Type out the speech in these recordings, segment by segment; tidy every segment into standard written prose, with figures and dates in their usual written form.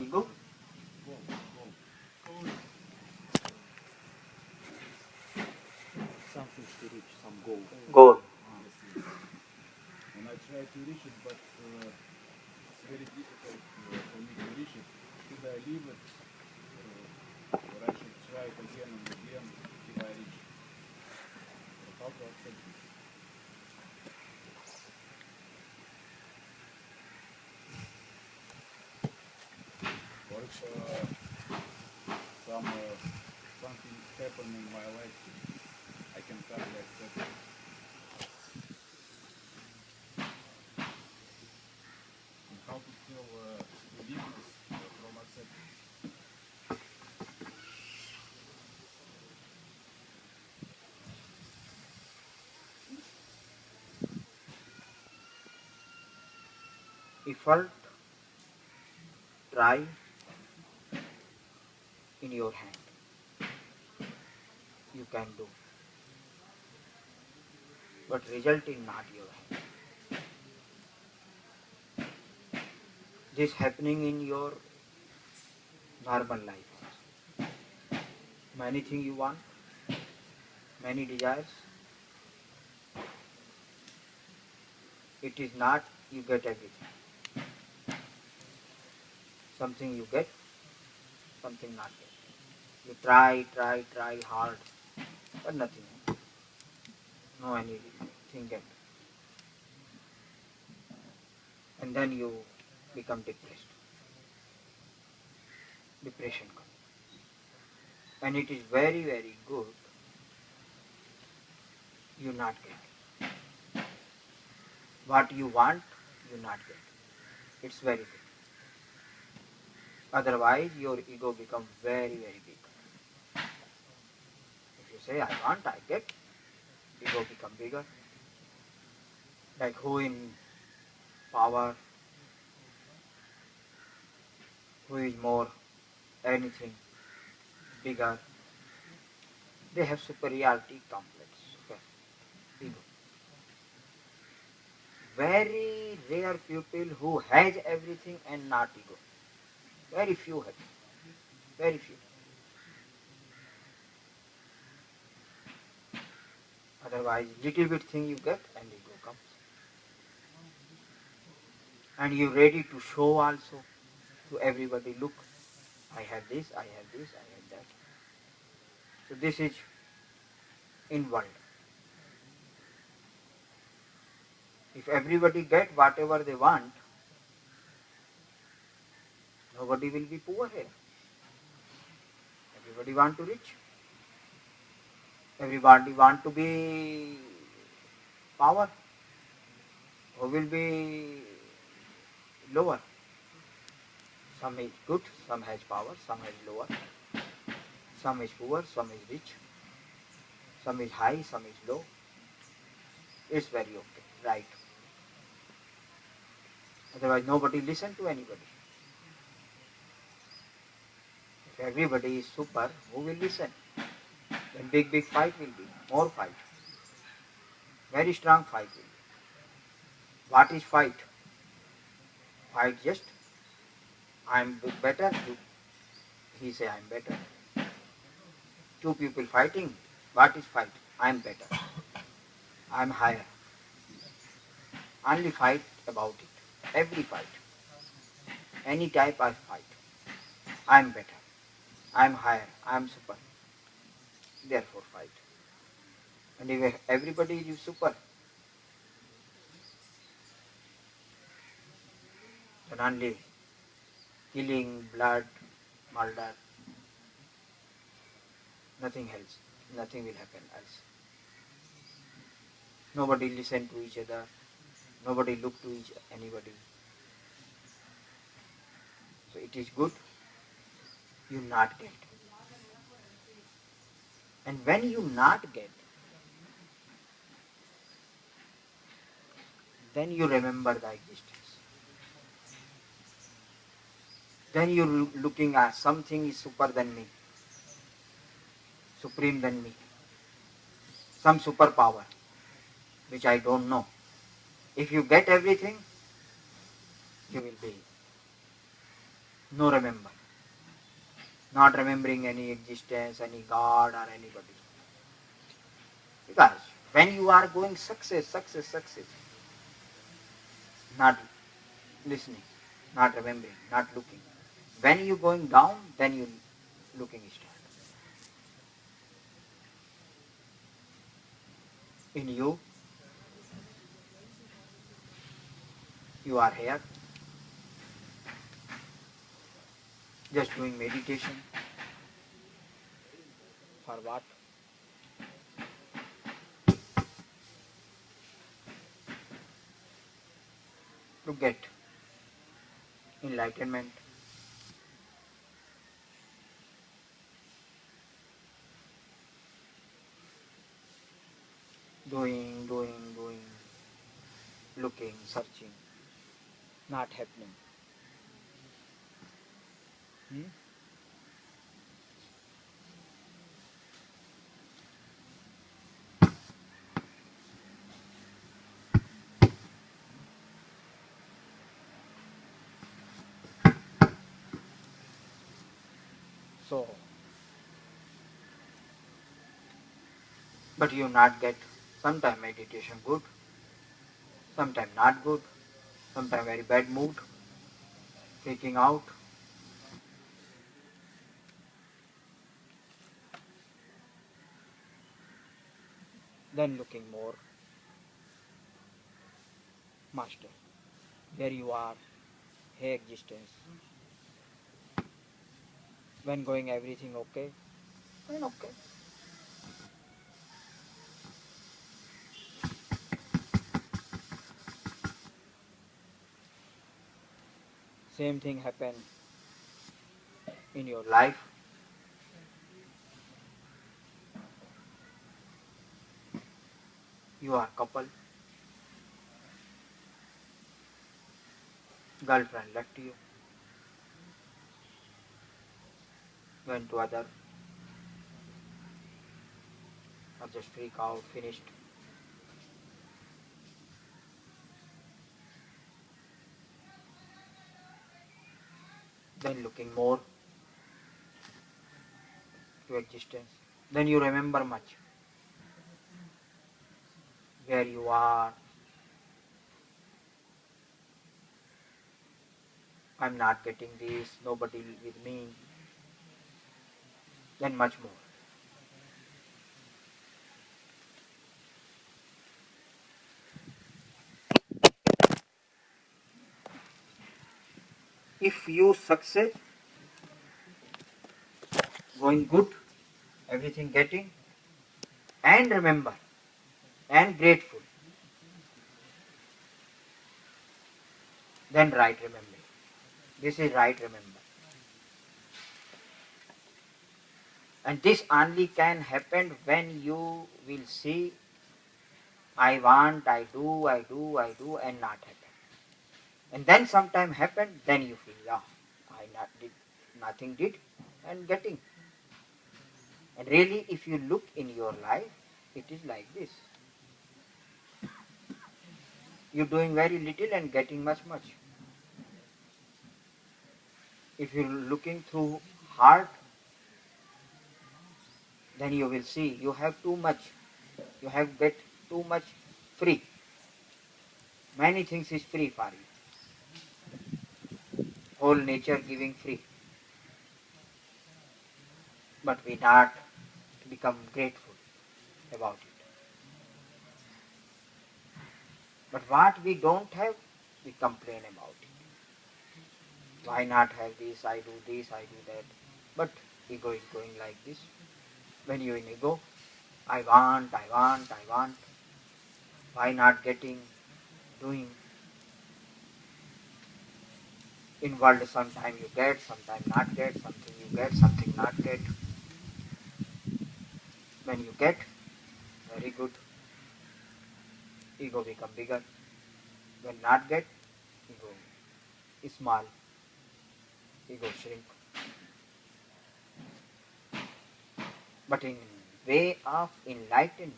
Ego? Something to reach, some goal. Goal. And I try to reach it, but it's very difficult for me to reach it. Should I leave it, or I should try it again and again till I reach it? So how to accept this? Or if something happened in my life, I can hardly accept it. And how to tell forgiveness from acceptance? Effort, try in your hand. You can do. But result in not your hand. This happening in your normal life. Many things you want, many desires. It is not you get everything. Something you get, something not get. You try hard, but nothing. No anything get. And then you become depressed. Depression comes. And it is very, very good you not get. What you want, you not get. It's very good. Otherwise, your ego becomes very, very big. If you say, I want, I get, ego become bigger. Like who in power, who is more, anything bigger, they have superiority complex. Okay. Ego. Very rare people who has everything and not ego. Very few have. Very few. Otherwise, little bit thing you get and ego comes. And you ready to show also to everybody, look, I have this, I have this, I have that. So this is in world. If everybody get whatever they want, nobody will be poor here. Everybody want to reach. Everybody want to be power. Who will be lower? Some is good, some has power, some has lower. Some is poor, some is rich. Some is high, some is low. It's very okay, right. Otherwise nobody listen to anybody. If everybody is super, who will listen? Then big fight will be, more fight. Very strong fight will be. What is fight? Fight just, I am better, he say I am better. Two people fighting, what is fight? I am better, I am higher. Only fight about it. Every fight. Any type of fight. I am better, I am higher, I am super. Therefore fight. And if everybody is super, then only killing, blood, murder, nothing else. Nothing will happen else. Nobody listen to each other. Nobody look to anybody. So it is good you not get. And when you not get, then you remember the existence. Then you're looking at something is super than me, supreme than me, some superpower which I don't know. If you get everything, you will be No remember. Not remembering any existence, any God or anybody. Because when you are going success, not listening, not remembering, not looking. When you going down, then you looking start. In you, you are here, just doing meditation. For what? To get enlightenment. Doing, looking, searching, not happening. Hmm? So, but you not get. Sometime meditation good, sometime not good, sometime very bad mood, freaking out. Then looking more, master. There you are, hey existence. When going everything okay, then okay. Same thing happen in your life. You are couple, girlfriend left you, went to other, or just freak out, finished. Then looking more to existence. Then you remember much. Where you are, I'm not getting this, nobody with me. Then much more. If you succeed, going good, everything getting, and remember, and grateful, then right remembering. This is right remember. And this only can happen when you will see I want, I do, and not happen. And then sometime happen, then you feel, yeah, I not did, nothing did, and getting. And really, if you look in your life, it is like this. You're doing very little and getting much. If you're looking through heart, then you will see you have too much. You have get too much free. Many things is free for you. Whole nature giving free. But we not become grateful about it. But what we don't have, we complain about it. Why not have this, I do that. But ego is going like this. When you're in ego, I want. Why not getting, doing? In world, sometime you get, sometime not get, something you get, something not get. When you get, very good, ego become bigger. When not get, ego is small, ego shrink. But in way of enlightenment,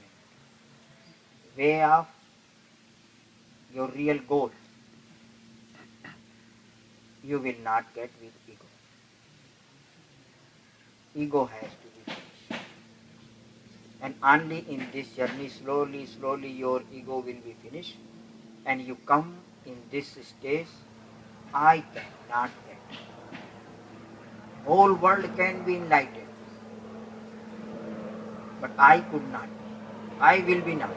way of your real goal, you will not get with ego. Ego has to be finished. And only in this journey, slowly your ego will be finished. And you come in this stage, I cannot get. Whole world can be enlightened. But I could not. I will be not.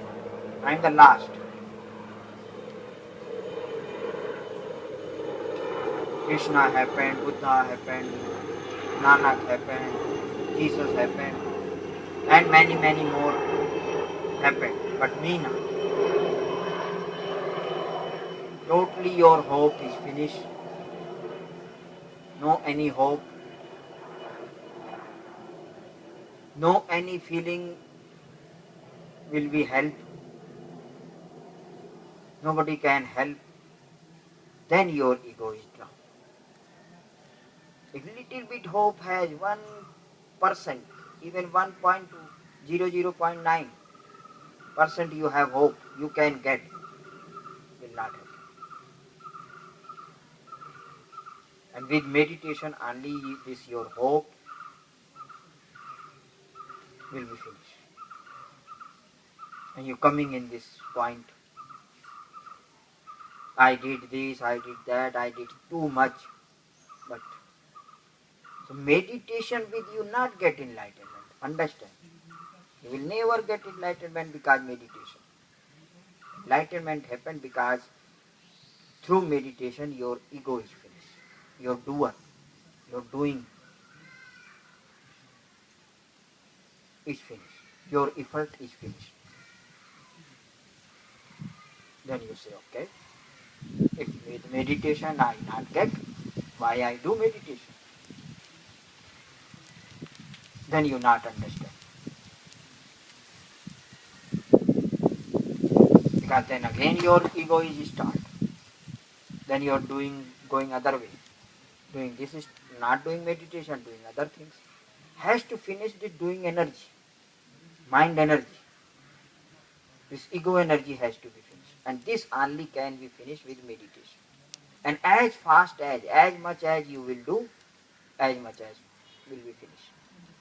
I am the last. Krishna happened, Buddha happened, Nanak happened, Jesus happened, and many more happened. But me not. Totally your hope is finished. No any hope. No any feeling will be helped. Nobody can help. Then your ego is drowned. If little bit hope has 1%, even 1.00.9% you have hope, you can get, will not happen. And with meditation only this your hope will be finished. And you coming in this point, I did this, I did that, I did too much. But so meditation with you not get enlightenment. Understand? You will never get enlightenment because meditation. Enlightenment happen because through meditation your ego is finished. Your doer, your doing is finished. Your effort is finished. Then you say, okay, if with meditation I not get, why I do meditation? Then you not understand. Because then again your ego is start. Then you are going other way. Doing this is not doing meditation, doing other things. Has to finish the doing energy, mind energy. This ego energy has to be finished. And this only can be finished with meditation. And as fast as much as you will do, as much as will be finished.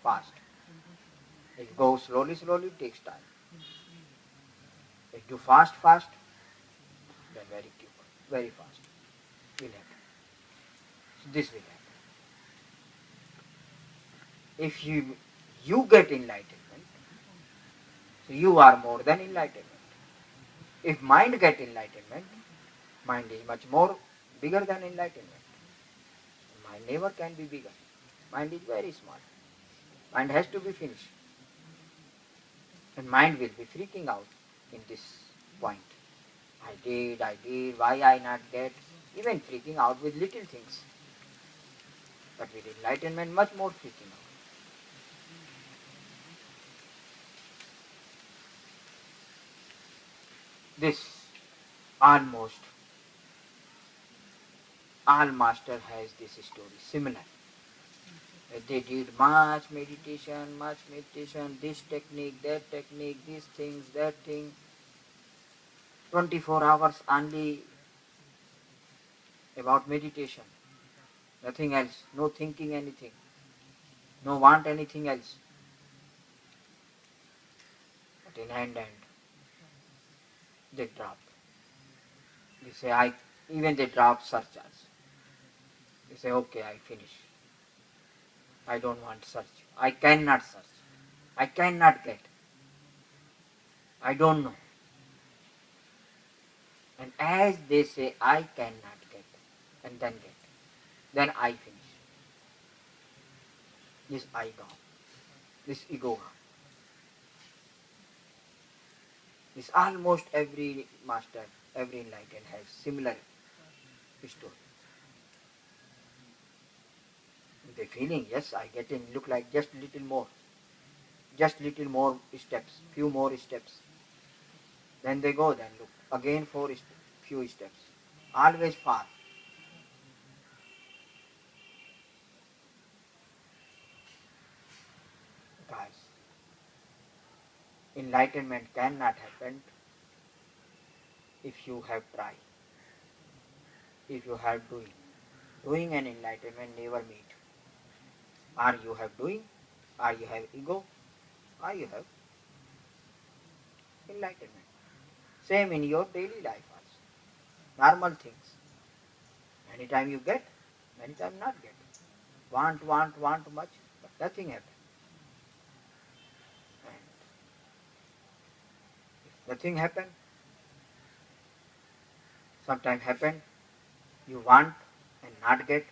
Fast. If you go slowly, it takes time. If you do fast, then very quick, very fast will happen. So this will happen. If you get enlightenment, so you are more than enlightenment. If mind get enlightenment, mind is much more bigger than enlightenment. Mind never can be bigger. Mind is very small. Mind has to be finished. And mind will be freaking out in this point. I did, why I not get? Even freaking out with little things. But with enlightenment, much more freaking out. This almost all master has this story similar. They did much meditation, this technique, these things, that thing. 24 hours only about meditation. Nothing else. No thinking anything. No want anything else. But in end, they drop. They say, even they drop search also. They say, okay, I finish. I don't want search. I cannot search. I cannot get. I don't know. And as they say, I cannot get, and then get, then I finish. This I gone. This ego gone. This almost every master, every enlightened has similar story. The feeling, yes, I get in, look like just little more steps, few more steps. Then they go, then look, again few steps. Always far. Guys, enlightenment cannot happen if you have tried, if you have doing. Doing and enlightenment never meet. Or you have doing, or you have ego, or you have enlightenment. Same in your daily life also. Normal things. Many time you get, many time not get. Want much, but nothing happen. And if nothing happen, sometime happen, you want and not get.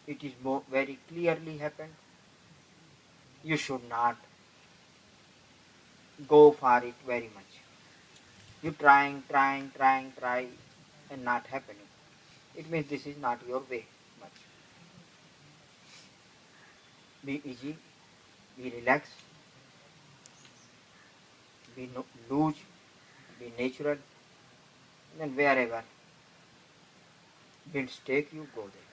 It is more very clearly happened. You should not go for it very much. You try, and not happening. It means this is not your way much. Be easy, be relaxed, be loose, be natural. Then wherever winds take you, go there.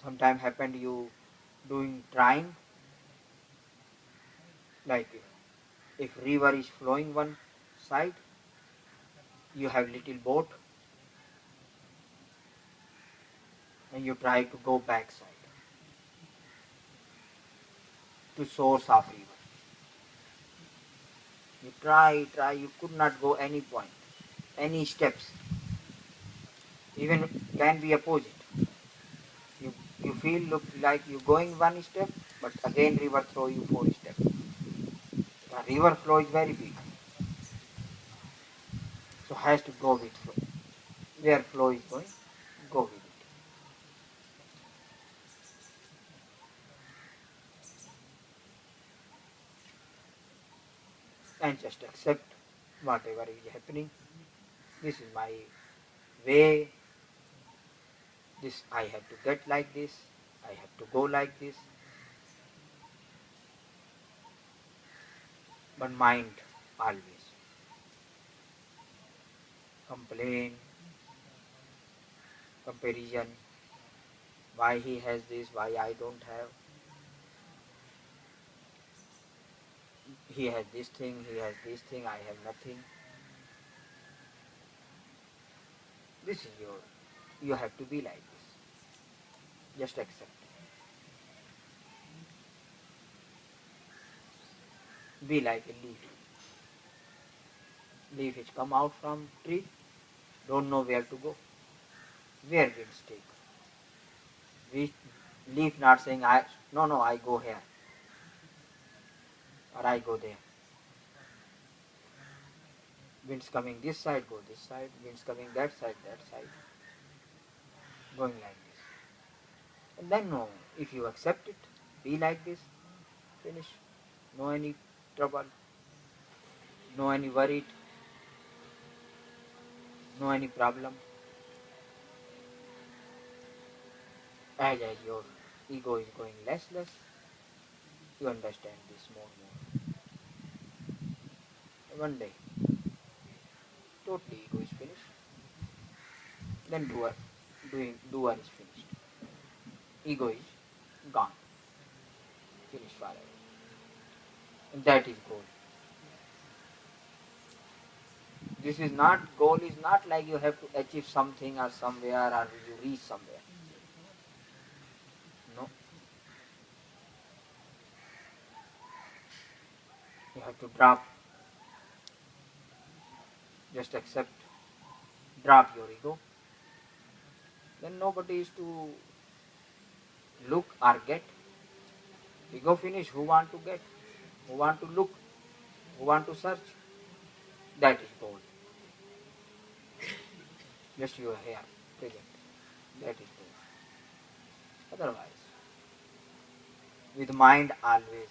Sometime happened you doing trying, like if river is flowing one side, you have little boat and you try to go back side to source of river. You try, you could not go any point, any steps. Even can be opposite. You, you feel look like you going one step, but again river throw you 4 steps. The river flow is very big, so has to go with flow. Where flow is going, go with it. And just accept whatever is happening. This is my way. This I have to get like this. I have to go like this. But mind always complain, comparison. Why he has this? Why I don't have? He has this thing. He has this thing. I have nothing. This is your. You have to be like this. Just accept. Be like a leaf. Leaf which come out from tree, don't know where to go. Where winds take? We leaf not saying no I go here or I go there. Winds coming this side, go this side. Winds coming that side, going like this. And then no, if you accept it, be like this, finish. No any trouble, no any worried, no any problem. As your ego is going less, you understand this more. One day, totally ego is finished. Then doer is finished. Ego is gone, finished forever. And that is goal. This is not, goal is not like you have to achieve something or somewhere or you reach somewhere. No. You have to drop, just accept, drop your ego. Then nobody is to look or get. Ego finish, who want to get? Who want to look? Who want to search? That is goal. Just you are here, present. That is goal. Otherwise, with mind always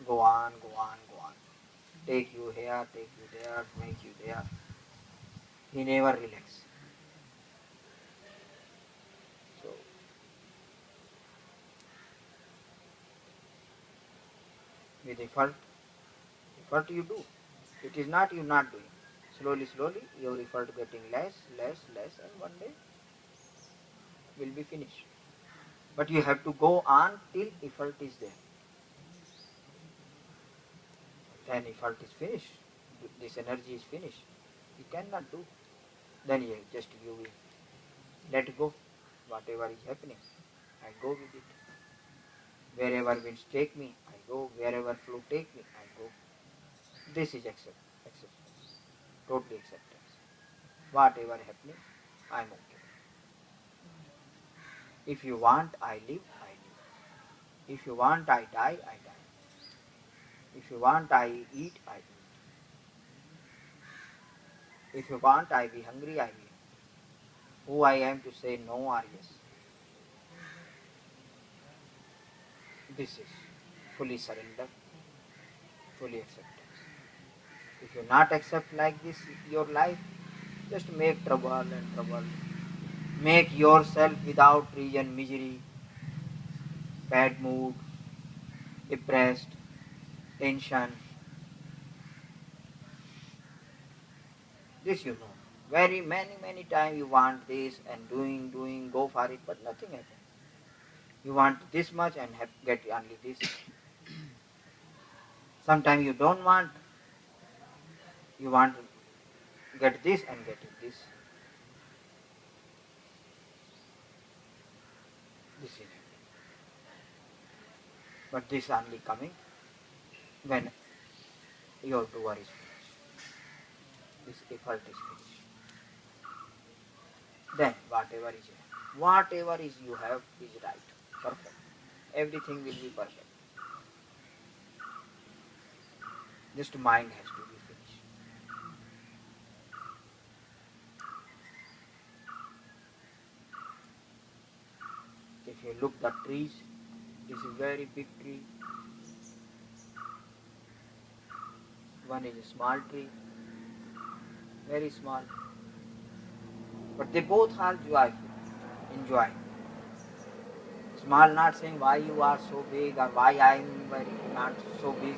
go on. Take you here, take you there, make you there. He never relax. So, with effort you do. It is not you not doing. Slowly, your effort getting less, and one day will be finished. But you have to go on till effort is there. Then effort is finished. this energy is finished. You cannot do. Then you will let go. Whatever is happening, I go with it. Wherever winds take me, I go. Wherever flow take me, I go. This is acceptance. Totally acceptance. Whatever happening, I am okay. If you want, I live, I live. If you want, I die, I die. If you want, I eat, I eat. If you want, I be hungry, I be hungry. Who I am to say no or yes? This is fully surrender, fully acceptance. If you not accept like this your life, just make trouble and trouble. Make yourself without reason misery, bad mood, depressed, tension. This you know. Very many times you want this and doing, go for it, but nothing happens. You want this much and get only this. Sometimes you don't want, you want to get this and get this. This is happening. But this only coming when your doer is finished. This effort is finished. Then whatever is you have is right, perfect. Everything will be perfect. Just mind has to be finished. If you look the trees, this is very big tree. One is a small tree, very small. But they both are joyful, enjoy. Small not saying why you are so big or why I am very not so big.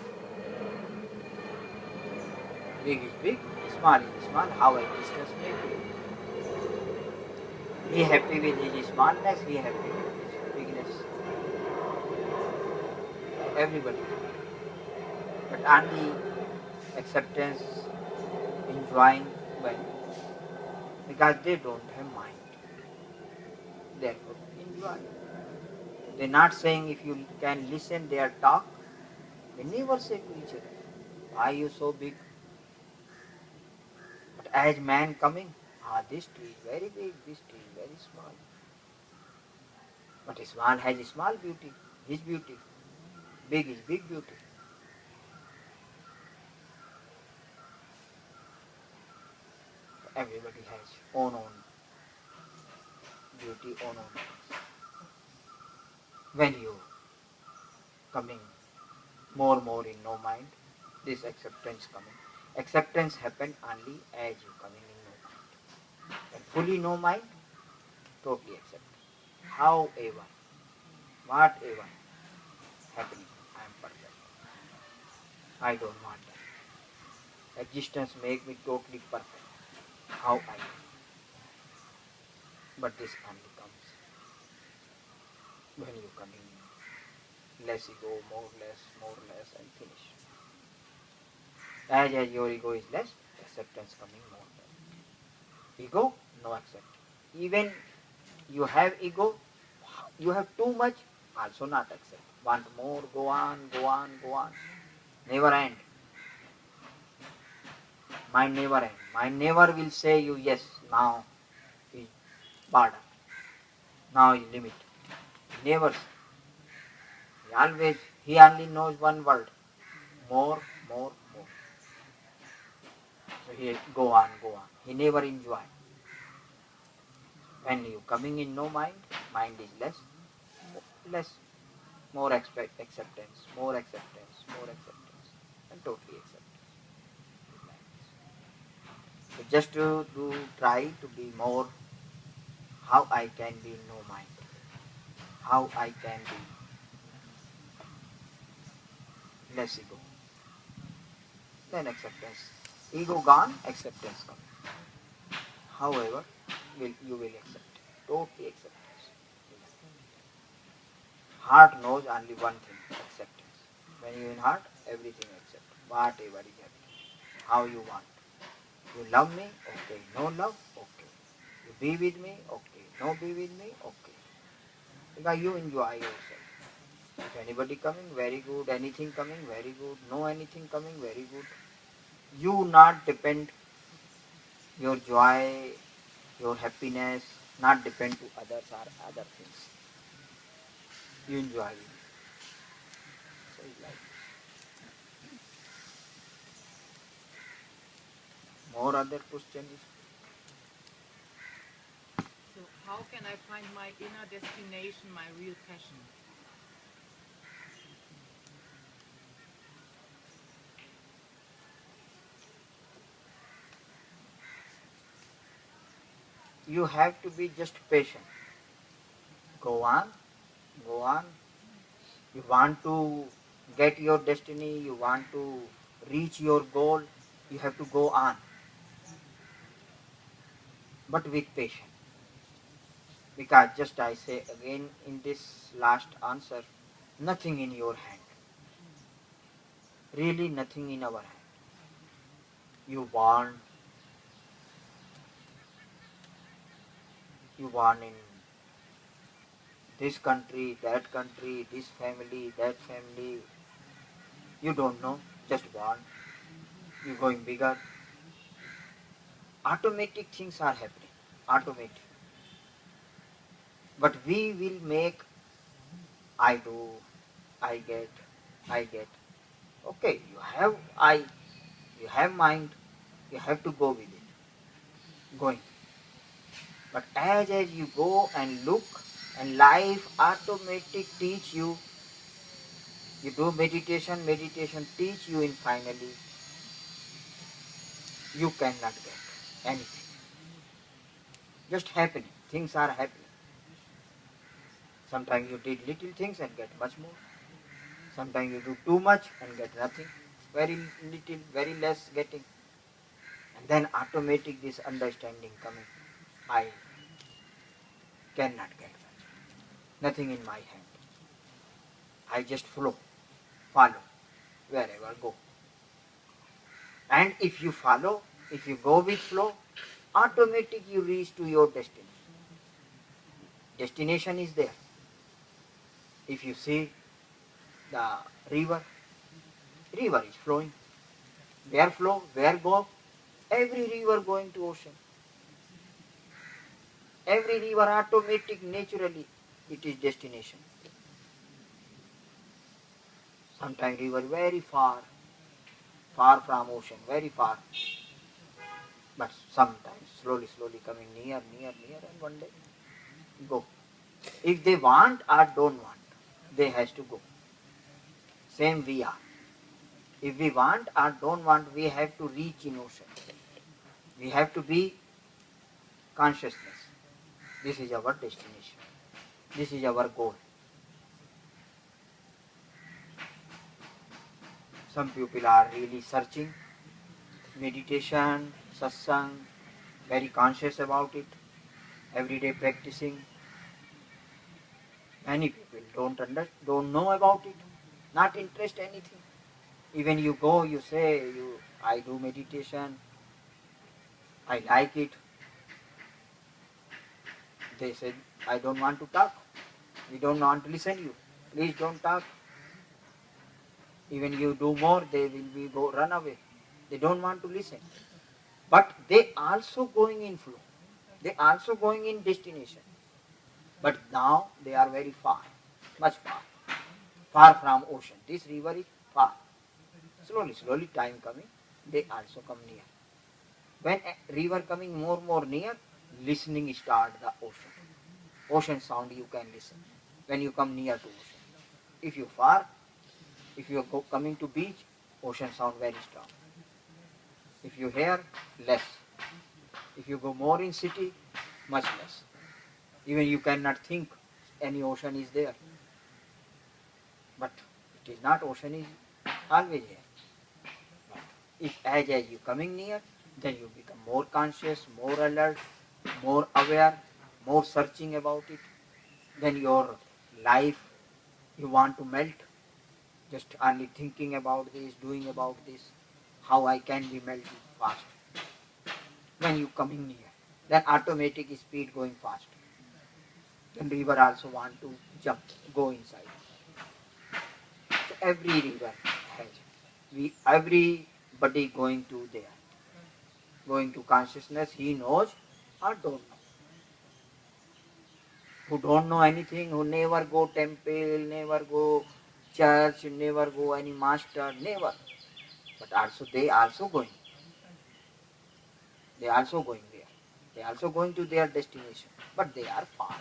Big is big, small is small, how existence may be. He happy with his smallness, he happy with his bigness. Everybody. But only acceptance, enjoying well. Because they don't have mind. Therefore, enjoy. They're not saying if you can listen their talk, they never say to each other, why you so big? But as man coming, this tree is very big, this tree is very small. But small has small beauty, his beauty. Big is big beauty. Everybody has own beauty, own things. When you coming more in no mind, this acceptance coming. Acceptance happen only as you coming in no mind. When fully no mind, totally accept. However, whatever happening, I am perfect. I don't want that. Existence make me totally perfect. How I am. But this only comes when you come in less ego, more less, and finish. As your ego is less, acceptance coming more less. Ego, no acceptance. Even you have ego, you have too much, also not accept. Want more, go on. Never end. Mind never end. Mind never will say you, yes, now is border. Now is limit. Never. He only knows one word. More. So he go on. He never enjoy. When you coming in no mind is less, more acceptance, and totally acceptance. So just to try to be more, how I can be in no mind, how I can be less ego. Then acceptance. Ego gone, acceptance comes. However, you will accept. Totally acceptance. Heart knows only one thing, acceptance. When you in heart, everything accept. Whatever is happening. how you want. You love me? Okay. No love? Okay. You be with me? Okay. No be with me? Okay. Because you enjoy yourself. If anybody coming, very good. Anything coming, very good. No anything coming, very good. You not depend your joy, your happiness, not depend to others or other things. You enjoy it. So it's like more other questions. So how can I find my inner destination, my real passion? You have to be just patient. Go on, go on. You want to get your destiny, you want to reach your goal, you have to go on. But with patience. Because just I say again in this last answer, nothing in your hand. Really nothing in our hand. You you born in this country, this family, that family. You don't know, just born. You're going bigger. Automatic things are happening. Automatic. But we will make I do, I get, I get. Okay, you have mind, you have to go with it. Going. But as you go and look and life automatic teach you, you do meditation, meditation teach you in finally you cannot get anything. Just happening. Things are happening. Sometimes you did little things and get much more. Sometimes you do too much and get nothing. Very little, very less getting. And then automatic this understanding coming. I cannot get much. Nothing in my hand. I just follow, wherever go. And if you follow, if you go with flow, automatic you reach to your destination. Destination is there. If you see the river, river is flowing. Where flow, where go? Every river going to ocean. Every river automatic, naturally, it is destination. Sometimes river very far, far from ocean, very far. But sometimes slowly, slowly coming near, near, near, and one day go. If they want or don't want, they has to go. Same we are. If we want or don't want, we have to reach in ocean. We have to be consciousness. This is our destination. This is our goal. Some people are really searching, meditation, satsang, very conscious about it, every day practicing. Many people don't know about it, not interest anything. Even you go, you say, I do meditation, I like it. They said, I don't want to talk. We don't want to listen to you. Please don't talk. Even you do more, they will be go run away. They don't want to listen. But they also going in flow. They also going in destination. But now they are very far, much far, far from ocean. This river is far. Slowly, slowly time coming, they also come near. When a river coming more near, listening start the ocean. Ocean sound you can listen when you come near to ocean. If you far, if you go coming to beach, ocean sound very strong. If you hear, less. If you go more in city, much less. Even you cannot think any ocean is there. But it is not, ocean is always here. But if as you coming near, then you become more conscious, more alert, more aware, more searching about it. Then your life, you want to melt, just only thinking about this, doing about this. how I can be melting fast. When you coming near, then automatic speed going fast. Then river also want to jump, go inside. So every river has, everybody going to there, going to consciousness. He knows or don't know. Who don't know anything, who never go temple, never go church, never go any master, never. But also they also going. They also going there. They also going to their destination. But they are far.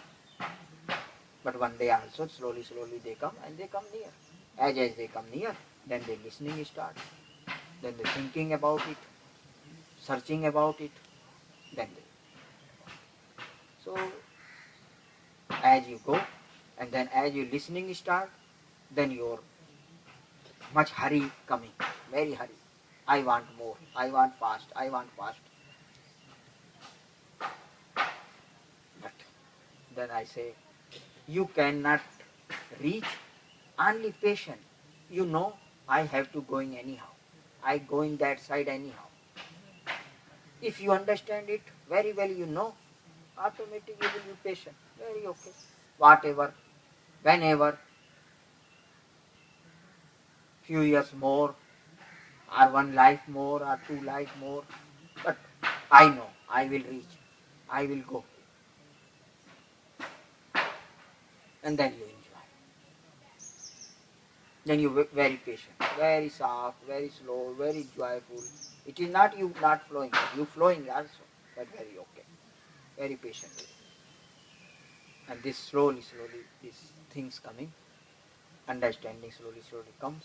But one day also slowly, slowly they come and they come near. As they come near, then the listening starts. Then the thinking about it, searching about it. Then they. So as you go, and then as you listening start, then your much hurry coming, very hurry. I want more, I want fast, I want fast. But then I say, you cannot reach, only patient. You know, I have to going anyhow. I going that side anyhow. If you understand it very well, you know, automatically you will be patient. Very okay. Whatever, whenever, few years more, or one life more, or two life more. But I know, I will reach. I will go. And then you enjoy. Then you very patient, very soft, very slow, very joyful. It is not you not flowing, you flowing also, but very okay, very patiently. And this slowly, slowly, these things coming, understanding slowly, slowly comes.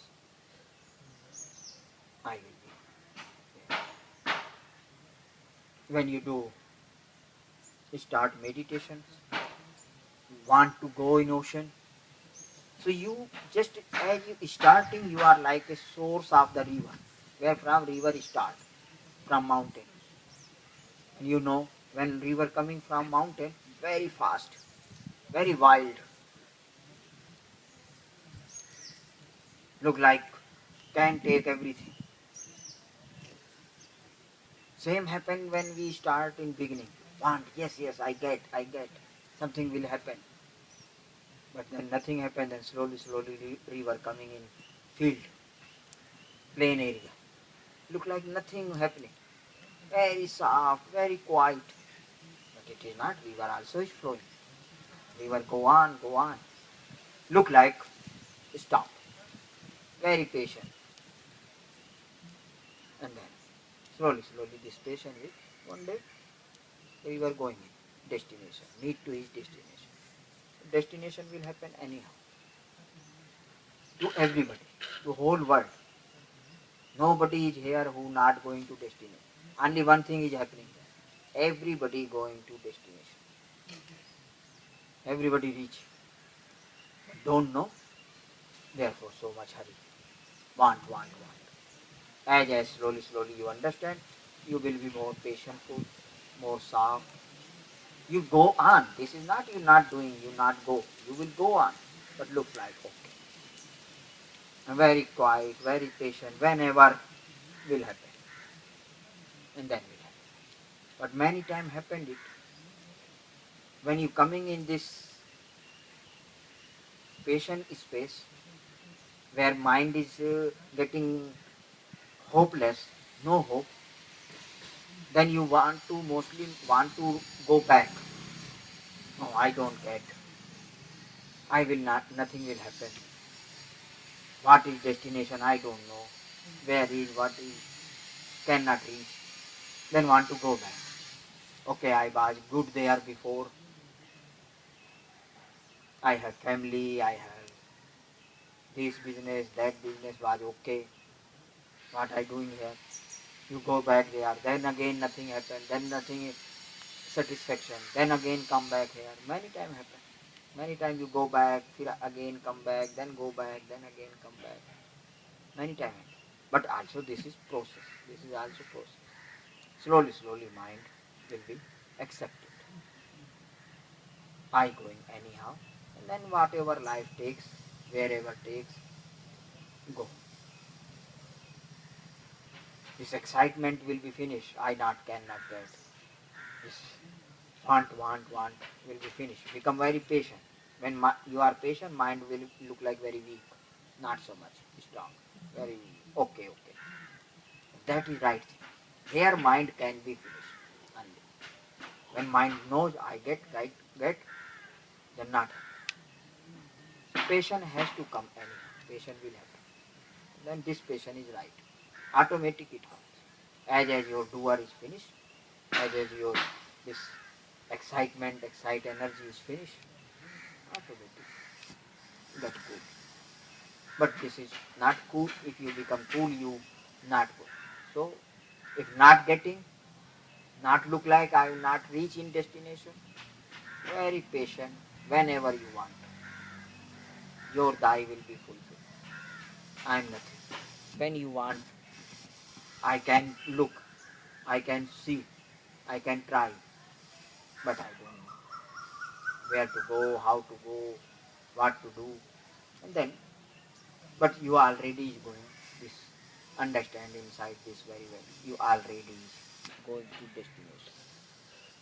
I will be. When you do start meditations, want to go in ocean, so you just as you starting, you are like a source of the river, where from river start, from mountain. You know, when river coming from mountain, very fast, very wild, look like can take everything. Same happen when we start in beginning. Want, yes, yes, I get, something will happen. But then nothing happen, then slowly, slowly river coming in field, plain area. Look like nothing happening. Very soft, very quiet. But it is not, river also is flowing. River go on, go on. Look like stop. Very patient. And then slowly, slowly this patient will, one day river going in, destination, need to his destination. Destination will happen anyhow. To everybody, to whole world. Nobody is here who not going to destination. Only one thing is happening there. Everybody going to destination. Everybody reach. Don't know, therefore so much hurry. Want. As slowly, slowly you understand, you will be more patientful, more soft. You go on. This is not you not doing, you not go. You will go on. But look like okay. And very quiet, very patient, whenever will happen. And then will happen. But many times happened it. When you coming in this patient space, where mind is getting hopeless, no hope, then you want to mostly want to go back. No, I don't get. I will not, nothing will happen. What is destination? I don't know. Where is, what is, cannot reach. Then want to go back. Okay, I was good there before. I have family, I have this business, that business was okay. What I doing here? You go back there, then again nothing happened, then nothing satisfaction, then again come back here. Many times happen. Many times you go back, again come back, then go back, then again come back. Many times. But also this is process. This is also process. Slowly, slowly mind will be accepted. I going anyhow. And then whatever life takes, wherever takes, go. This excitement will be finished. I not cannot get. This want will be finished. Become very patient. When you are patient, mind will look like very weak. Not so much strong. Very weak. Okay. That is right thing. Here mind can be finished. Only. When mind knows I get, then not. So patient has to come anyhow. Patient will happen. Then this patient is right. Automatic it comes. As your doer is finished, as your this excite energy is finished, automatic. That's cool. But this is not cool. If you become cool, you not cool. So if not getting, not look like I will not reach in destination, very patient, whenever you want. Your die will be fulfilled. I am nothing. When you want, I can look, I can see, I can try, but I don't know where to go, how to go, what to do. And then, but you already is going this, understand inside this very well. You already is going to destination.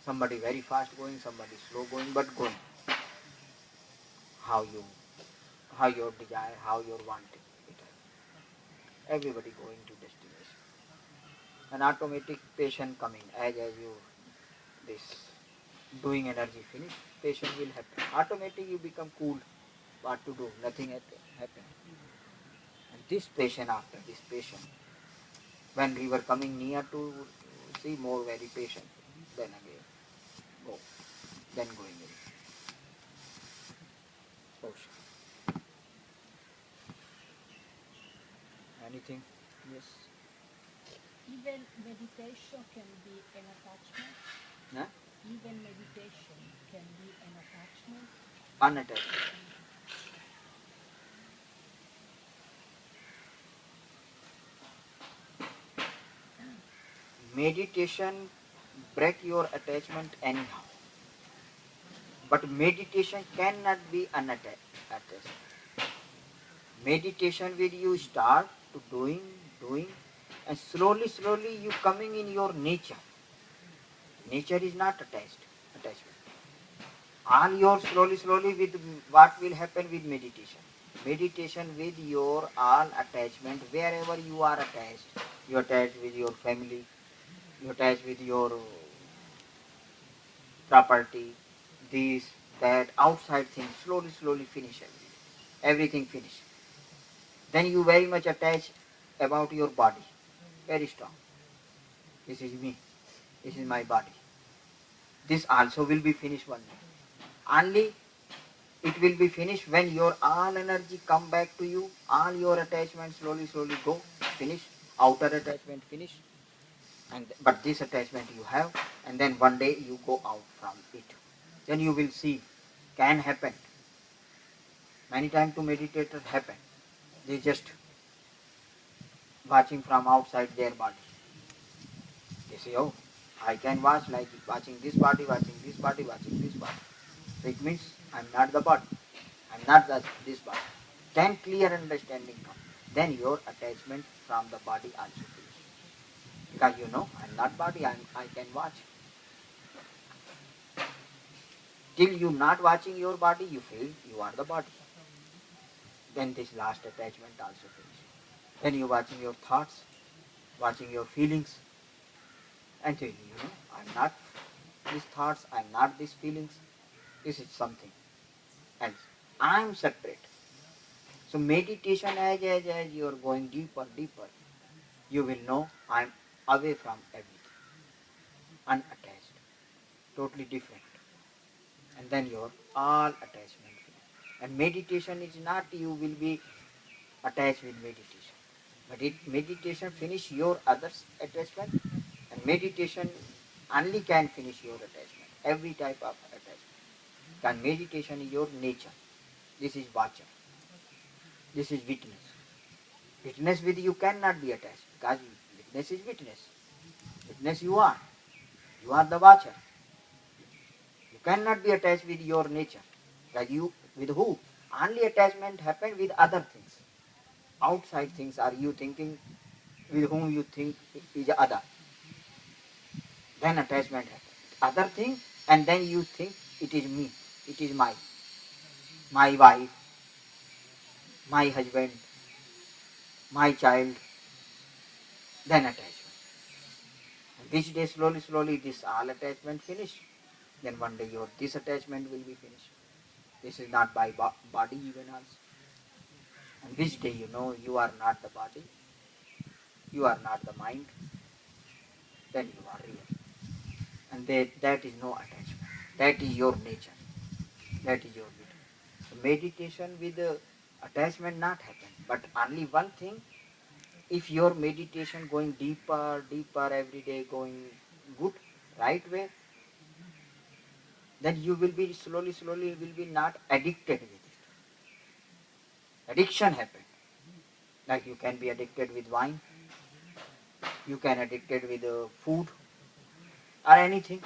Somebody very fast going, somebody slow going, but going. How you, how your desire, how your wanting. Everybody going to destination. An automatic patient coming as you this doing energy finish, patient will happen. Automatic you become cool. What to do? Nothing happen. And this patient after this patient, when river coming near to see more very patient, then again go, then going in. Ocean. Anything? Yes. Even meditation can be an attachment. Huh? Even meditation can be an attachment. Unattached. Meditation break your attachment anyhow. But meditation cannot be unattached. Meditation will you start to doing, and slowly you coming in your nature. Nature is not attachment. All your slowly with what will happen with meditation. Meditation with your all attachment, wherever you are attached. You attach with your family, you attach with your property, this, that, outside things, slowly finish everything finish. Then you very much attach about your body, very strong. This is me, this is my body. This also will be finished one day. Only it will be finished when your all energy come back to you, all your attachment slowly go, finish, outer attachment finish, and but this attachment you have, and then one day you go out from it. Then you will see, can happen. Many times to meditators happen. They just watching from outside their body. They say, oh, I can watch like watching this body, watching this body, watching this body. So it means I'm not the body. I'm not this body. Then clear understanding comes. Then your attachment from the body also finishes. Because you know, I'm not body, I can watch. Till you not watching your body, you feel you are the body. Then this last attachment also finishes. Then you watching your thoughts, watching your feelings, and you know, I'm not these thoughts, I'm not these feelings. This is something else. I'm separate. So meditation, as you are going deeper, you will know I'm away from everything, unattached, totally different. And then your all attachment. And meditation is not you will be attached with meditation, but meditation finish your others attachment, and meditation only can finish your attachment, every type of attachment. Because meditation is your nature. This is watcher. This is witness. Witness with you cannot be attached, because witness is witness. Witness you are. You are the watcher. You cannot be attached with your nature. Like you, with who? Only attachment happen with other things. Outside things are you thinking with whom you think is other. Then attachment happens. Other thing, and then you think it is me, it is my wife, my husband, my child. Then attachment. And which day slowly this all attachment finish. Then one day your this attachment will be finished. This is not by body even also. And which day you know you are not the body, you are not the mind, then you are real. And that is no attachment. That is your nature. That is your beauty. So meditation with attachment not happen. But only one thing, if your meditation going deeper every day, going good, right way, then you will be slowly will be not addicted with it. Addiction happen. Like you can be addicted with wine, you can addicted with food or anything.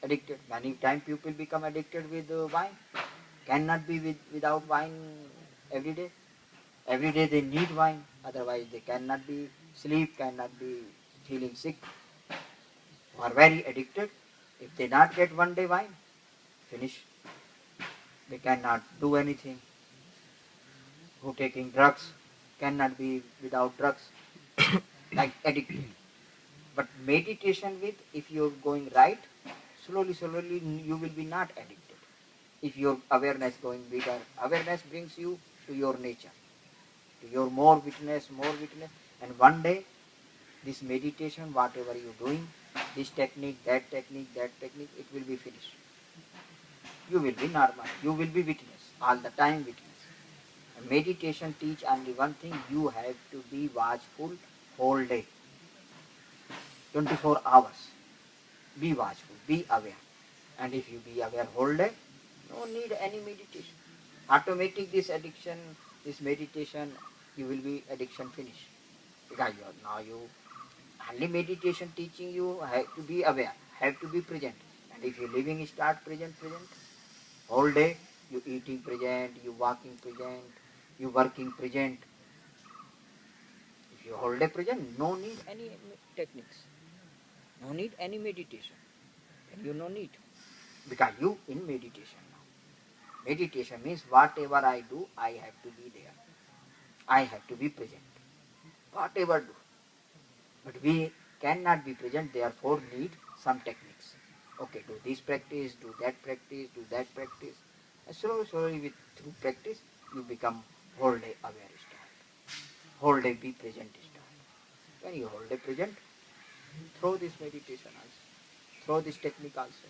Addicted. Many times people become addicted with wine. Cannot be without wine every day. Every day they need wine. Otherwise they cannot be sleep, cannot be feeling sick. Who are very addicted. If they not get one day wine, finish. They cannot do anything. Who taking drugs cannot be without drugs. Like addicted. But meditation with, if you're going right, slowly you will be not addicted. If your awareness going bigger, awareness brings you to your nature, to your more witness, and one day this meditation, whatever you're doing, this technique, it will be finished. You will be normal, you will be witness, all the time witness. And meditation teach only one thing, you have to be watchful whole day. 24 hours. Be watchful, be aware. And if you be aware whole day, no need any meditation. Automatic this addiction, this meditation, you will be addiction finished. Because now you, only meditation teaching you have to be aware, have to be present. And if you living start present, whole day, you eating present, you walking present, you working present. If you whole day present, no need any techniques. No need any meditation. Then you no need. Because you in meditation now. Meditation means whatever I do, I have to be there. I have to be present. Whatever do. But we cannot be present, therefore need some techniques. Okay, do this practice, do that practice, do that practice. And slowly with through practice, you become whole day aware start. Whole day be present start. When you whole day present, throw this meditation also. Throw this technique also.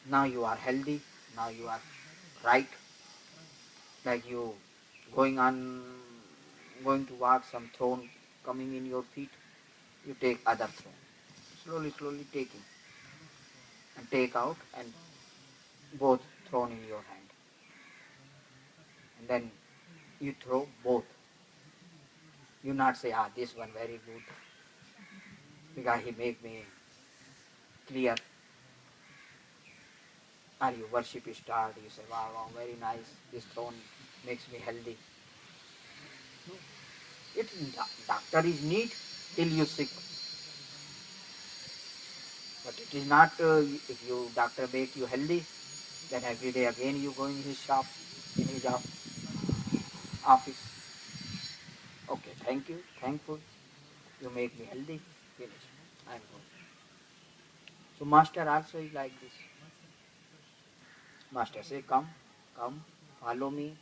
Now you are healthy, now you are right. Like you going to walk, some thorn coming in your feet, you take other thorn. Slowly taking. And take out and both thrown in your hand. And then you throw both. You not say, this one very good, because he make me clear. Or you worship start, you say, wow, very nice, this throne makes me healthy. No. Doctor is neat till you sick. But it is not, if you doctor make you healthy, then every day again you go in his shop, in his office. Okay, thank you, thankful. You make me healthy, finish. I am going. So master also is like this. Master say, come, follow me,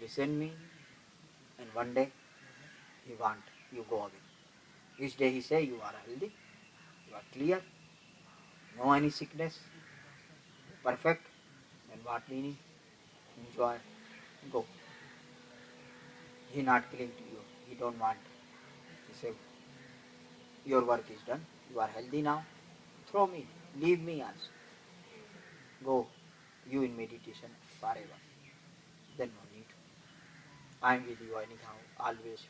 listen me, and one day he want, you go away. Which day he say, you are healthy, you are clear, no any sickness, perfect, then what meaning? Enjoy, go. He not cling to you, he don't want. He say, your work is done, you are healthy now, throw me, leave me also. Go, you in meditation forever. Then no need. I am with you anyhow, always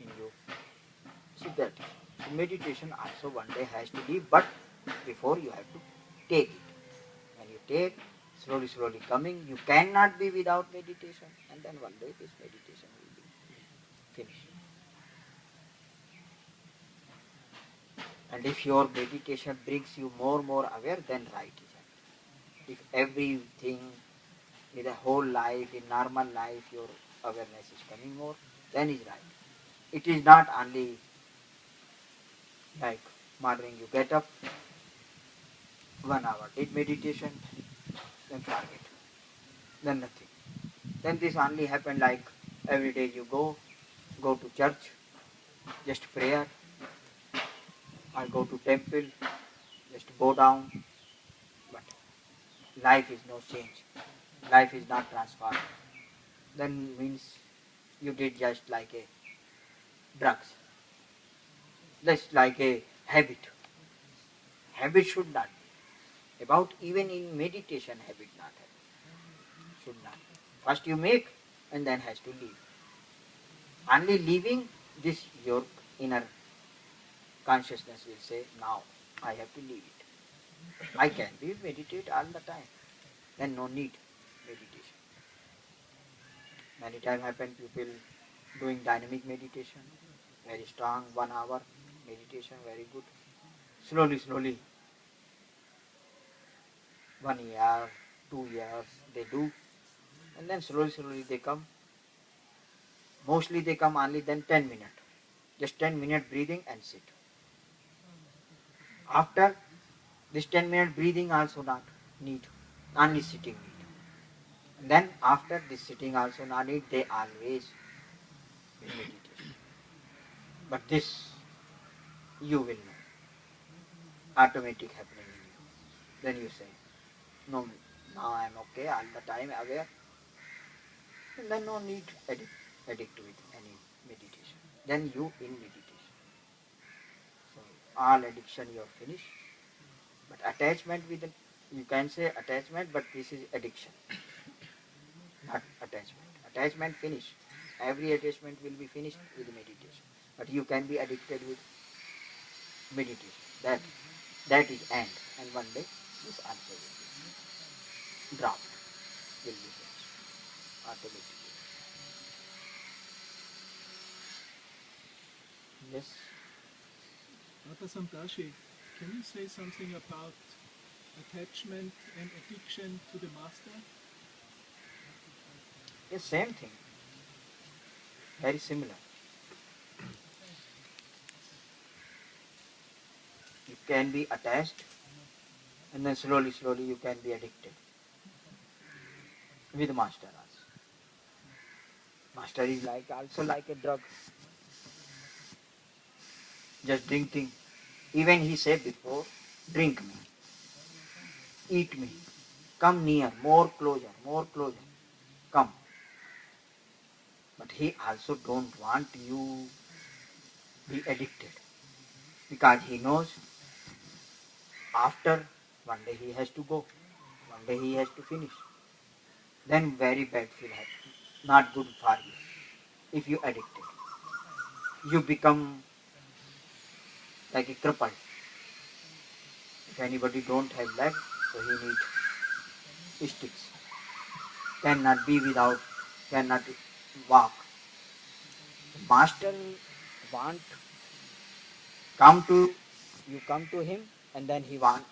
in you. See that. So meditation also one day has to be, but before you have to take it. When you take, slowly coming, you cannot be without meditation, and then one day this meditation will be finished. And if your meditation brings you more aware, then right is happy. If everything in the whole life, in normal life, your awareness is coming more, then is right. It is not only like morning you get up, 1 hour, did meditation, then forget, then nothing. Then this only happen like every day you go to church, just prayer, or go to temple, just bow down, but life is no change. Life is not transformed. Then means you did just like a drugs, just like a habit. Habit should not be. About even in meditation, habit not have. Should not. First you make and then has to leave. Only leaving this your inner consciousness will say, now I have to leave it. I can be meditate all the time. Then no need meditation. Many times happen people doing dynamic meditation, very strong, 1 hour meditation, very good. Slowly, 1 year, 2 years they do, and then slowly they come. Mostly they come only then 10 minutes. Just 10 minutes breathing and sit. After this 10 minute breathing also not need, only sitting need. And then after this sitting also not need, they always will meditation. But this you will know, automatic happening in you. Then you say, no, now I am okay, all the time aware. And then no need addict with any meditation. Then you in meditation. So all addiction you are finished. But attachment with you can say attachment, but this is addiction, not attachment. Attachment finished. Every attachment will be finished with meditation. But you can be addicted with meditation. That is end. And one day this also will be dropped. Will be finished automatically. Yes. Dr. Samtashi, can you say something about attachment and addiction to the master? Yes, same thing. Very similar. You can be attached and then slowly you can be addicted with master also. Master is like also like a drug. Just drinking. Even he said before, drink me, eat me, come near, more closer, come. But he also don't want you be addicted, because he knows after one day he has to go, one day he has to finish. Then very bad will happen, not good for you. If you addicted, you become like a cripple. If anybody don't have legs, so he needs sticks. Cannot be without, cannot walk. Master want come to you, come to him, and then he want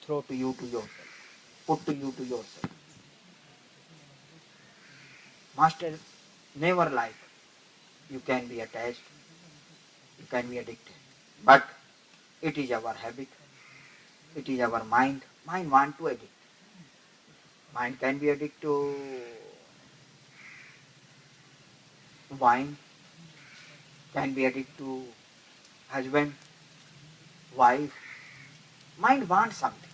throw to you to yourself, put to you to yourself. Master never like you can be attached, you can be addicted. But it is our habit, it is our mind. Mind want to addict. Mind can be addicted to wine, can be addicted to husband, wife. Mind wants something.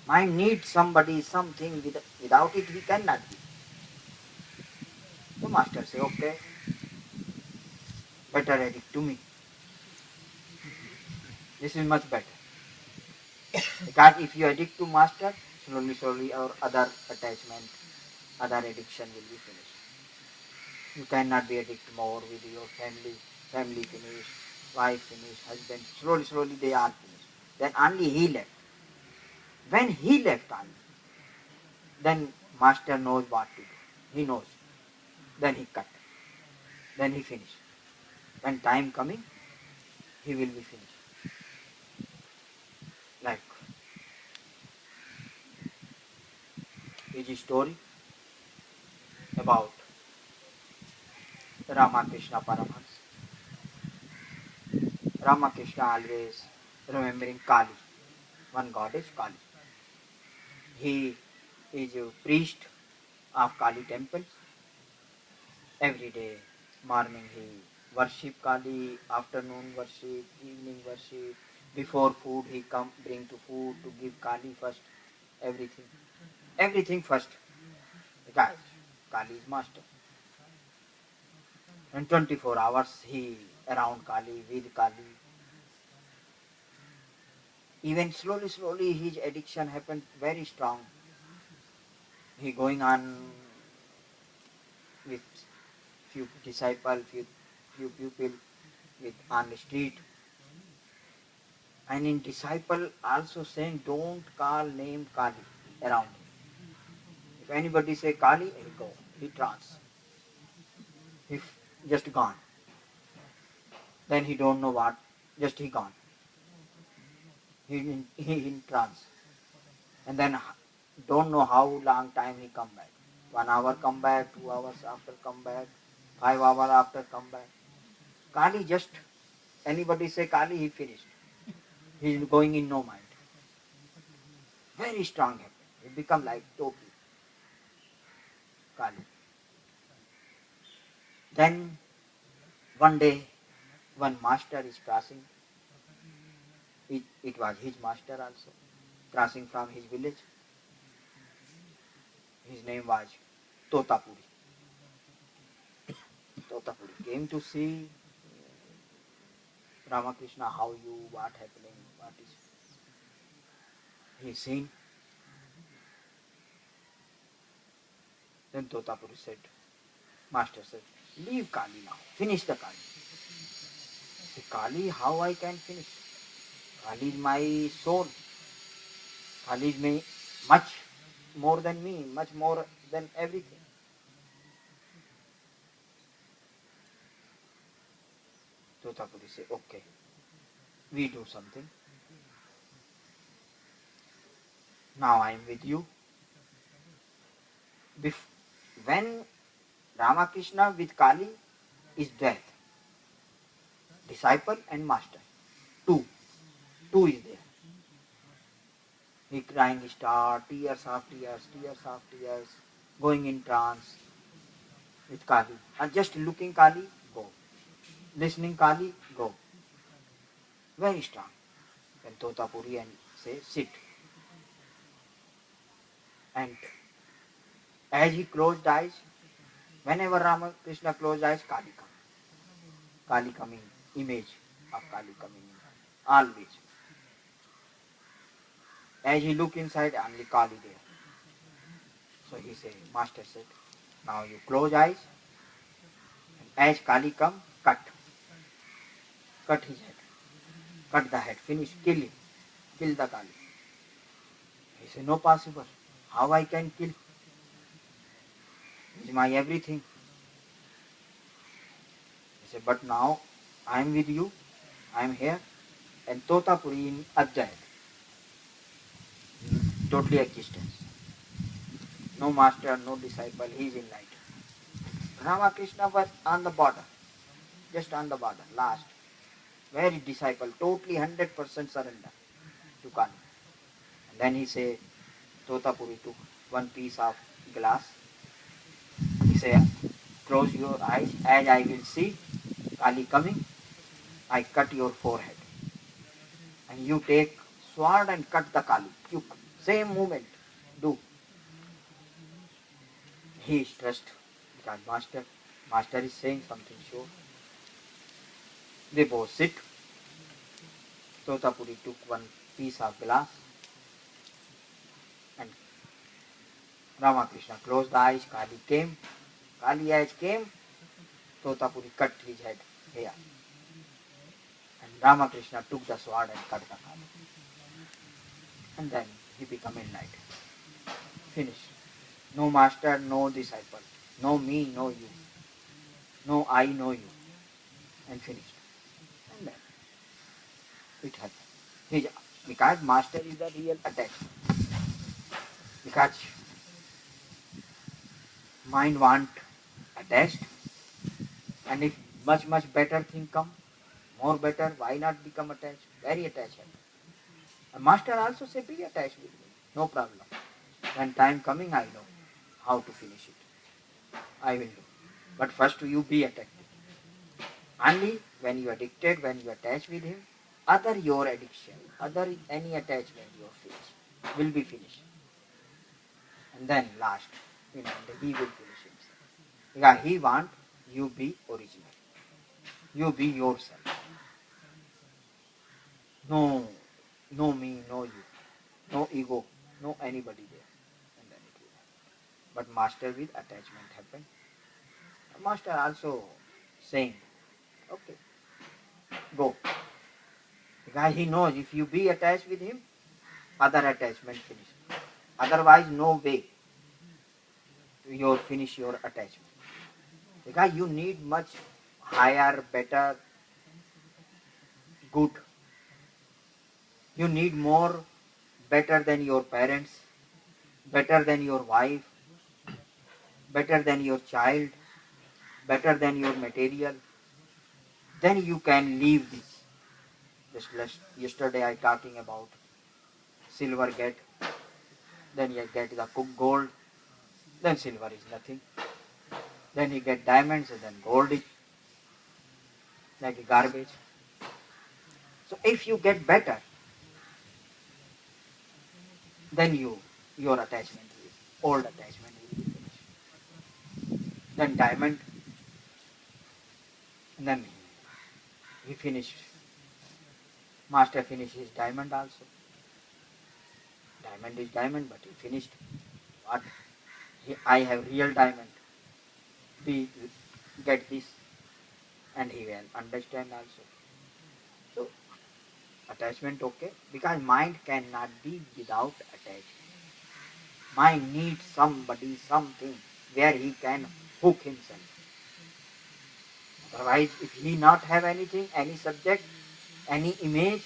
Mind needs somebody, something. Without it he cannot be. So master say, okay, better addict to me. This is much better. Because if you addict to master, slowly our other attachment, other addiction will be finished. You cannot be addicted more with your family. Family finished, wife finished, husband. Slowly they all finished. Then only he left. When he left only, then master knows what to do. He knows. Then he cut. Then he finished. When time coming, he will be finished. his story about Ramakrishna Paramahansa. Ramakrishna always remembering Kali. One god is Kali. He is a priest of Kali temples. Every day, morning he worship Kali, afternoon worship, evening worship. Before food he come bring to food to give Kali first. Everything, everything first. Because Kali is master. And 24 hours he around Kali, with Kali. Even slowly his addiction happened very strong. He going on with few disciples, few people with on the street. And in disciple also saying, don't call name Kali around him. If anybody say Kali, he go, he trance. If just gone. Then he don't know what, just he gone. He in trance. And then don't know how long time he come back. 1 hour come back, 2 hours after come back, 5 hours after come back. Kali just, anybody say Kali, he finished. He is going in no mind. Very strong habit. He become like Topi. Kali. Then one day, one master is crossing. It was his master also, crossing from his village. His name was Totapuri. Totapuri came to see Ramakrishna, how you, what happening, what is. He seen. Then Totapuri said, master said, leave Kali now, finish the Kali. Say, Kali, how I can finish? Kali is my soul. Kali is me, much more than me, much more than everything. Totapuri say, okay, we do something. Now I am with you. When Ramakrishna with Kali is death, disciple and master, two is there. He crying star, tears of tears, going in trance with Kali. And just looking Kali, go. Listening Kali, go. Very strong. Then Totapuri and say, sit. And as he closed eyes, whenever Ramakrishna closed eyes, Kali come. Kali coming, image of Kali coming, always. As he look inside, only Kali there. So he said, master said, now you close eyes, and as Kali come, cut his head, cut the head, finish, kill him, kill the Kali. He said, no possible, how I can kill? He is my everything. He said, but now I am with you, I am here, and Totapuri in Ajjayat, totally existence. No master, no disciple, he is in light. Ramakrishna was on the border, just on the border, last. Very disciple, totally 100% surrender to Kali. And then he say, Totapuri took one piece of glass. He say, close your eyes, as I will see Kali coming, I cut your forehead. And you take sword and cut the Kali. You, same movement, do. He is stressed because master is saying something sure. They both sit. Totapuri took one piece of glass and Ramakrishna closed the eyes. Kali came. Kali as came, Totapuri cut his head here. And Ramakrishna took the sword and cut the Kali. And then he became enlightened. Finished. No master, no disciple. No me, no you. No I, no you. And finished. And then it happened. Because master is the real attachment. Because mind want attached, and if much better thing come, more better, why not become attached? Very attached. A master also say, be attached with me, no problem. When time coming, I know how to finish it. I will do. But first you be attached. Only when you are addicted, when you attach with him, other your addiction, other any attachment you finish, will be finished. And then last, he will finish himself. Because he want you be original. You be yourself. No, no me, no you. No ego, no anybody there. And then it will happen. But master with attachment happen. Master also saying, okay, go. Because he knows if you be attached with him, other attachment finish. Otherwise, no way you finish your attachment. Because you need much higher, better, good. You need more better than your parents, better than your wife, better than your child, better than your material. Then you can leave this. Yesterday I talking about silver get, then you get the cook gold, then silver is nothing. Then you get diamonds and then gold is like a garbage. So if you get better, then your attachment will, old attachment will be finished. Then diamond, and then he finished. Master finished his diamond also. Diamond is diamond, but he finished. What? I have real diamond. We get this, and he will understand also. So attachment okay, because mind cannot be without attachment. Mind needs somebody, something where he can hook himself. Otherwise, if he not have anything, any subject, any image,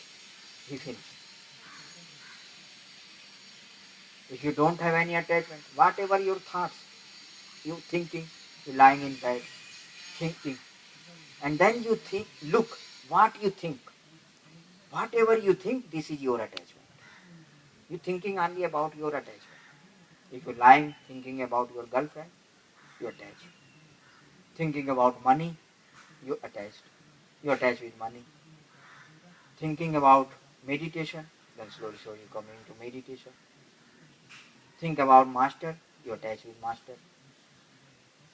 he finished. If you don't have any attachment, whatever your thoughts, you thinking, you lying in bed, thinking, and then you think, look, what you think. Whatever you think, this is your attachment. You thinking only about your attachment. If you lying, thinking about your girlfriend, you attach. Thinking about money, you attached. You attach with money. Thinking about meditation, then slowly you come into meditation. Think about master, you attach with master.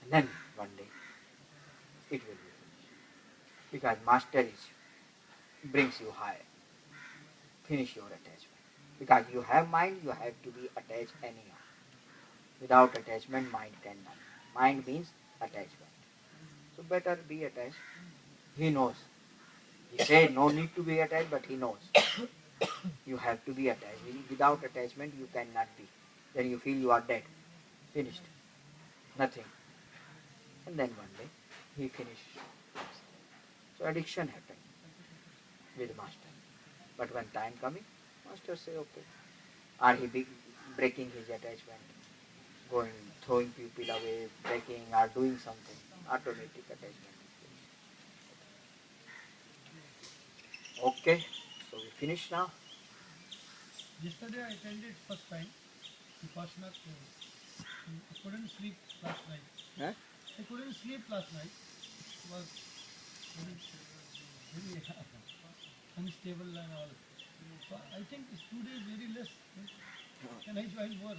And then one day, it will be finished. Because master brings you higher. Finish your attachment. Because you have mind, you have to be attached anyhow. Without attachment, mind cannot. Mind means attachment. So better be attached. He knows. He said no need to be attached, but he knows. You have to be attached. Without attachment, you cannot be. Then you feel you are dead. Finished. Nothing. And then one day, he finished. So addiction happened with master. But when time coming, master say okay. Or he be breaking his attachment, going, throwing people away, breaking or doing something. Automatic attachment. Okay, so we finish now. Yesterday I attended first time Vipassana class. I couldn't sleep last night. Huh? I couldn't sleep last night. It was very unstable and all. So I think it's 2 days very less. Can I join more?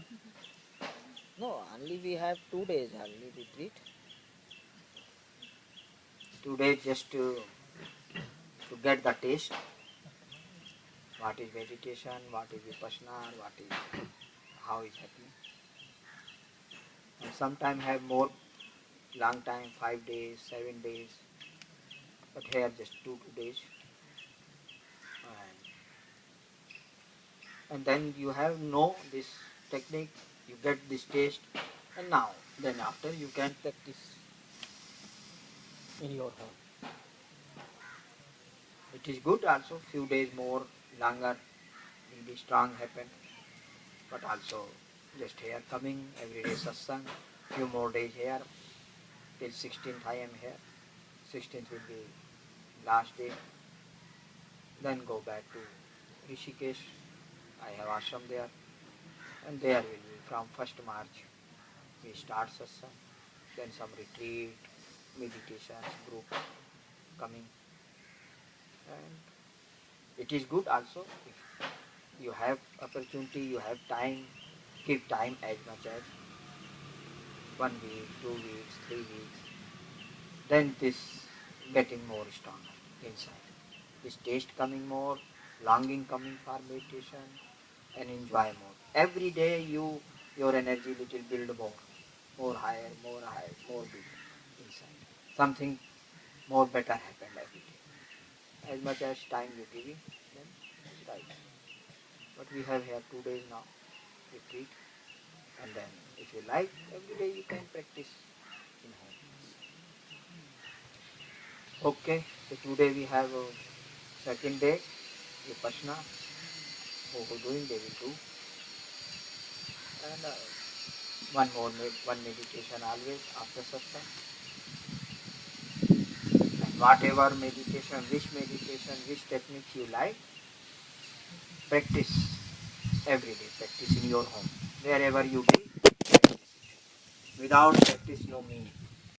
No, only we have 2 days only retreat. 2 days just to get the taste. What is meditation, what is vipassana, what is how is happening. And sometimes have more long time, 5 days, 7 days. But here just 2 days. And then you have know this technique, you get this taste, and now then after you can practice in your home. It is good also, few days more, longer, will be strong happen. But also just here coming, everyday satsang, few more days here. Till 16th I am here. 16th will be last day. Then go back to Rishikesh. I have ashram there. And there will be from 1st March we start satsang. Then some retreat, meditations, group coming. And it is good also if you have opportunity, you have time, give time as much as 1 week, 2 weeks, 3 weeks. Then this getting more stronger inside. This taste coming more, longing coming for meditation and enjoy more. Every day your energy little build more higher, more big inside. Something more better happened every day. As much as time you give it, then it's right. But we have here 2 days now, retreat, and then if you like, every day you can practice in home. Okay, so today we have a second day, Vipassana. Who doing, they will do. And one meditation always after satsang. And whatever meditation, which technique you like, practice every day. Practice in your home. Wherever you be, practice it. Without practice, no meaning.